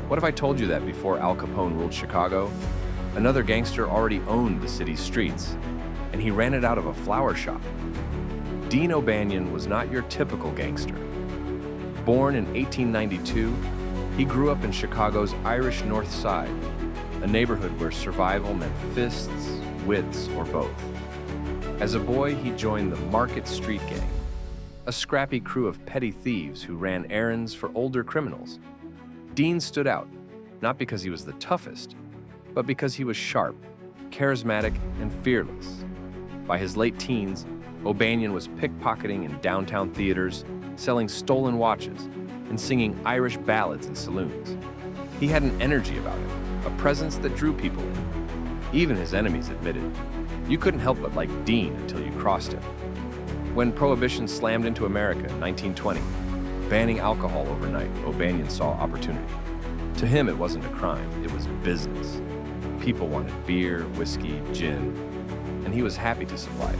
What if I told you that before Al Capone ruled Chicago, another gangster already owned the city's streets, and he ran it out of a flower shop? Dean O'Banion was not your typical gangster. Born in 1892, he grew up in Chicago's Irish North Side, a neighborhood where survival meant fists, wits, or both. As a boy, he joined the Market Street Gang, a scrappy crew of petty thieves who ran errands for older criminals. Dean stood out, not because he was the toughest, but because he was sharp, charismatic, and fearless. By his late teens, O'Banion was pickpocketing in downtown theaters, selling stolen watches, and singing Irish ballads in saloons. He had an energy about him, a presence that drew people in. Even his enemies admitted, you couldn't help but like Dean until you crossed him. When Prohibition slammed into America in 1920, banning alcohol overnight, O'Banion saw opportunity. To him, it wasn't a crime, it was business. People wanted beer, whiskey, gin, and he was happy to supply it.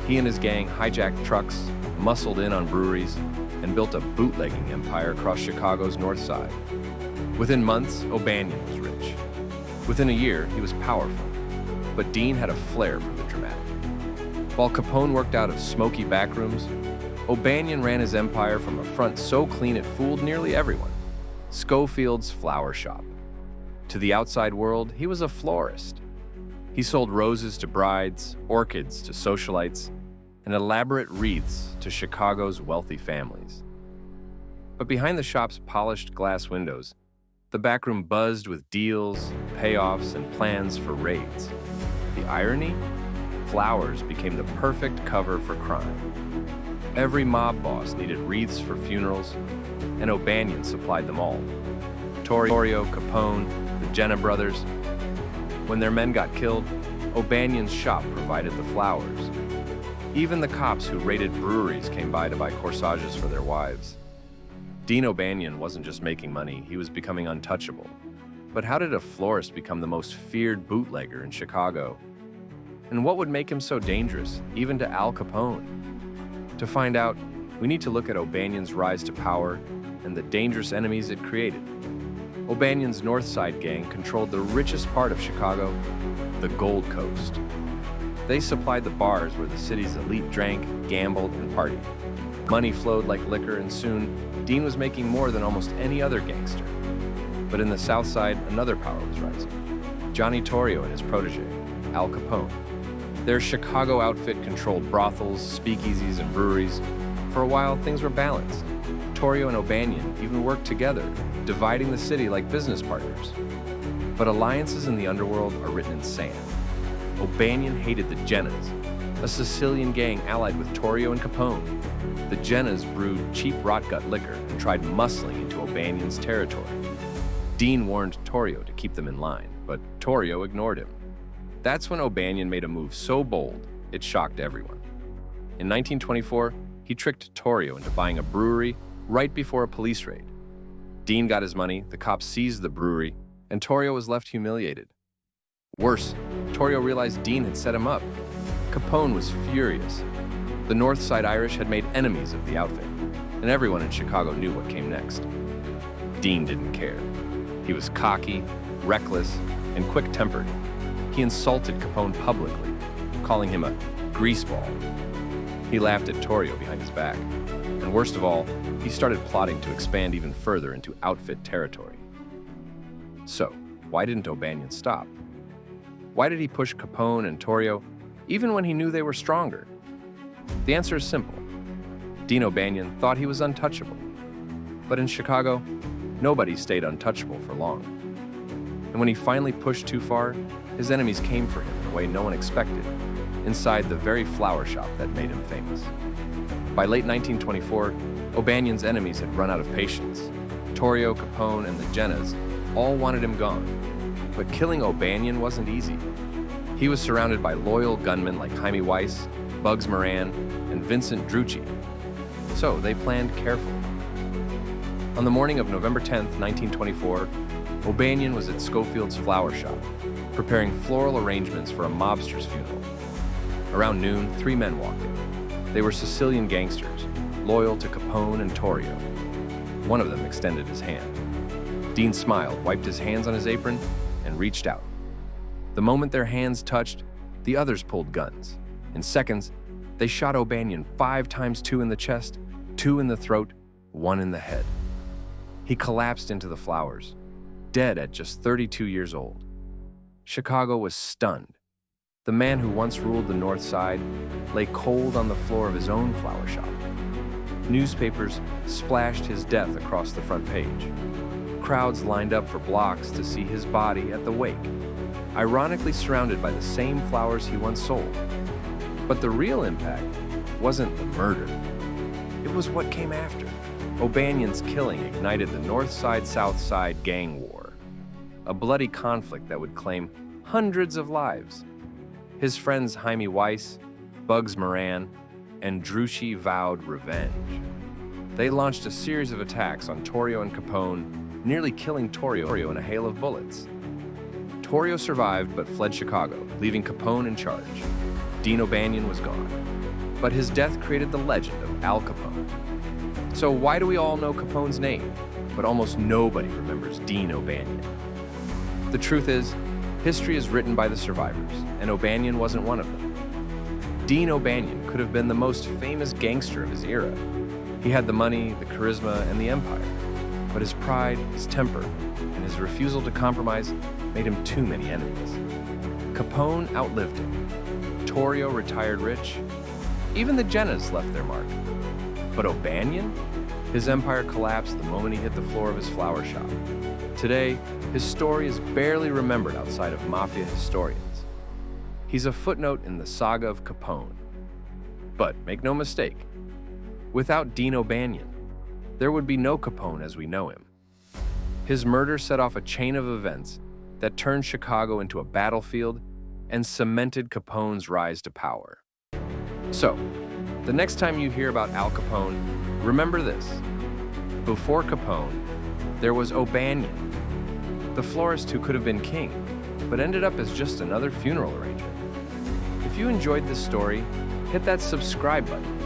He and his gang hijacked trucks, muscled in on breweries, and built a bootlegging empire across Chicago's north side. Within months, O'Banion was rich. Within a year, he was powerful. But Dean had a flair for the dramatic. While Capone worked out of smoky backrooms, O'Banion ran his empire from a front so clean it fooled nearly everyone. Schofield's flower shop. To the outside world, he was a florist. He sold roses to brides, orchids to socialites, and elaborate wreaths to Chicago's wealthy families. But behind the shop's polished glass windows, the backroom buzzed with deals, payoffs, and plans for raids. The irony? Flowers became the perfect cover for crime. Every mob boss needed wreaths for funerals, and O'Banion supplied them all. Torrio, Capone, the Jenna brothers. When their men got killed, O'Banion's shop provided the flowers. Even the cops who raided breweries came by to buy corsages for their wives. Dean O'Banion wasn't just making money, he was becoming untouchable. But how did a florist become the most feared bootlegger in Chicago? And what would make him so dangerous, even to Al Capone? To find out, we need to look at O'Banion's rise to power and the dangerous enemies it created. O'Banion's North Side gang controlled the richest part of Chicago, the Gold Coast. They supplied the bars where the city's elite drank, gambled, and partied. Money flowed like liquor, and soon, Dean was making more than almost any other gangster. But in the South Side, another power was rising. Johnny Torrio and his protege, Al Capone. Their Chicago outfit controlled brothels, speakeasies, and breweries. For a while, things were balanced. Torrio and O'Banion even worked together, dividing the city like business partners. But alliances in the underworld are written in sand. O'Banion hated the Jennas, a Sicilian gang allied with Torrio and Capone. The Jennas brewed cheap rot-gut liquor and tried muscling into O'Banion's territory. Dean warned Torrio to keep them in line, but Torrio ignored him. That's when O'Banion made a move so bold, it shocked everyone. In 1924, he tricked Torrio into buying a brewery right before a police raid. Dean got his money, the cops seized the brewery, and Torrio was left humiliated. Worse, Torrio realized Dean had set him up. Capone was furious. The North Side Irish had made enemies of the outfit, and everyone in Chicago knew what came next. Dean didn't care. He was cocky, reckless, and quick-tempered. He insulted Capone publicly, calling him a greaseball. He laughed at Torrio behind his back. And worst of all, he started plotting to expand even further into outfit territory. So, why didn't O'Banion stop? Why did he push Capone and Torrio, even when he knew they were stronger? The answer is simple. Dean O'Banion thought he was untouchable. But in Chicago, nobody stayed untouchable for long. And when he finally pushed too far, his enemies came for him in a way no one expected, inside the very flower shop that made him famous. By late 1924, O'Banion's enemies had run out of patience. Torrio, Capone, and the Jennas all wanted him gone. But killing O'Banion wasn't easy. He was surrounded by loyal gunmen like Jaime Weiss, Bugs Moran, and Vincent Drucci. So they planned carefully. On the morning of November 10th, 1924, O'Banion was at Schofield's flower shop, preparing floral arrangements for a mobster's funeral. Around noon, 3 men walked in. They were Sicilian gangsters, loyal to Capone and Torrio. One of them extended his hand. Dean smiled, wiped his hands on his apron, and reached out. The moment their hands touched, the others pulled guns. In seconds, they shot O'Banion 5 times, 2 in the chest, 2 in the throat, 1 in the head. He collapsed into the flowers, dead at just 32 years old. Chicago was stunned. The man who once ruled the North Side lay cold on the floor of his own flower shop. Newspapers splashed his death across the front page. Crowds lined up for blocks to see his body at the wake, ironically surrounded by the same flowers he once sold. But the real impact wasn't the murder. It was what came after. O'Banion's killing ignited the North Side-South Side gang war, a bloody conflict that would claim hundreds of lives. His friends Jaime Weiss, Bugs Moran, and Drucci vowed revenge. They launched a series of attacks on Torrio and Capone, nearly killing Torrio in a hail of bullets. Torrio survived but fled Chicago, leaving Capone in charge. Dean O'Banion was gone, but his death created the legend of Al Capone. So why do we all know Capone's name, but almost nobody remembers Dean O'Banion? The truth is, history is written by the survivors, and O'Banion wasn't one of them. Dean O'Banion could have been the most famous gangster of his era. He had the money, the charisma, and the empire. But his pride, his temper, and his refusal to compromise made him too many enemies. Capone outlived him. Torrio retired rich. Even the Jennas left their mark. But O'Banion? His empire collapsed the moment he hit the floor of his flower shop. Today, his story is barely remembered outside of mafia historians. He's a footnote in the saga of Capone. But make no mistake, without Dean O'Banion, there would be no Capone as we know him. His murder set off a chain of events that turned Chicago into a battlefield and cemented Capone's rise to power. So, the next time you hear about Al Capone, remember this. Before Capone, there was O'Banion, the florist who could have been king, but ended up as just another funeral arranger. If you enjoyed this story, hit that subscribe button,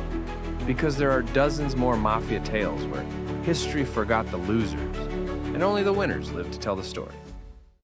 because there are dozens more mafia tales where history forgot the losers, and only the winners live to tell the story.